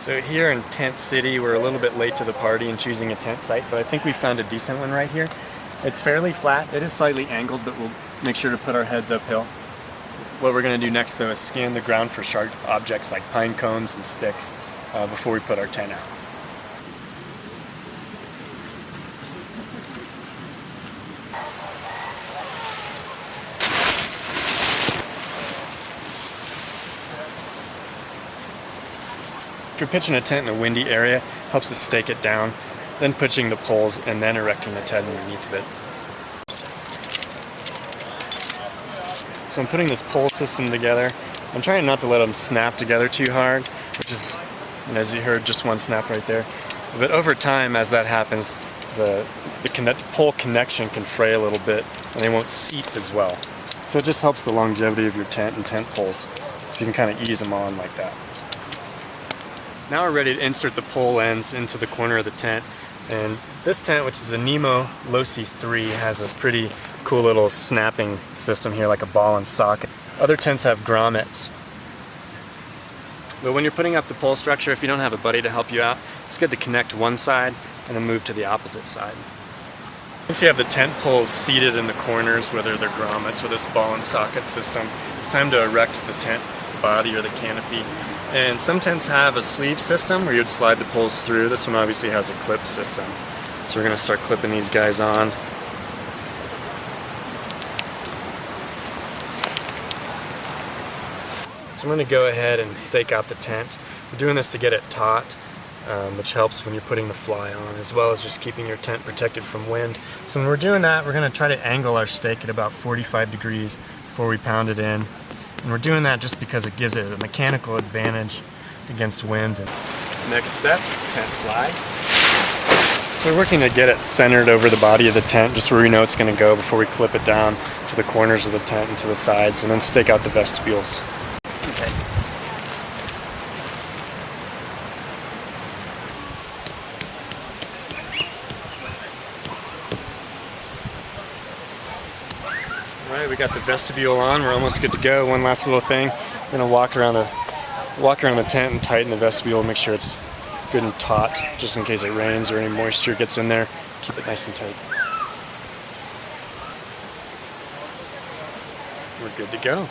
So here in Tent City, we're a little bit late to the party in choosing a tent site, but I think we found a decent one right here. It's fairly flat. It is slightly angled, but we'll make sure to put our heads uphill. What we're going to do next, though, is scan the ground for sharp objects like pine cones and sticks before we put our tent out. If you're pitching a tent in a windy area, helps to stake it down, then pitching the poles, and then erecting the tent underneath of it. So I'm putting this pole system together. I'm trying not to let them snap together too hard, which is, as you heard, just one snap right there. But over time, as that happens, the pole connection can fray a little bit, and they won't seat as well. So it just helps the longevity of your tent and tent poles, if you can kind of ease them on like that. Now we're ready to insert the pole ends into the corner of the tent, and this tent, which is a Nemo Loci 3, has a pretty cool little snapping system here, like a ball and socket. Other tents have grommets. But when you're putting up the pole structure, if you don't have a buddy to help you out, it's good to connect one side and then move to the opposite side. Once you have the tent poles seated in the corners, whether they're grommets or this ball and socket system, it's time to erect the tent body or the canopy. And some tents have a sleeve system where you'd slide the poles through. This one obviously has a clip system. So we're going to start clipping these guys on. So I'm going to go ahead and stake out the tent. We're doing this to get it taut, which helps when you're putting the fly on, as well as just keeping your tent protected from wind. So when we're doing that, we're going to try to angle our stake at about 45 degrees before we pound it in. And we're doing that just because it gives it a mechanical advantage against wind. Next step, tent fly. So we're working to get it centered over the body of the tent, just where we know it's going to go before we clip it down to the corners of the tent and to the sides, and then stake out the vestibules. Okay. Alright, we got the vestibule on. We're almost good to go. One last little thing. We're going to walk around the tent and tighten the vestibule, make sure it's good and taut, just in case it rains or any moisture gets in there. Keep it nice and tight. We're good to go.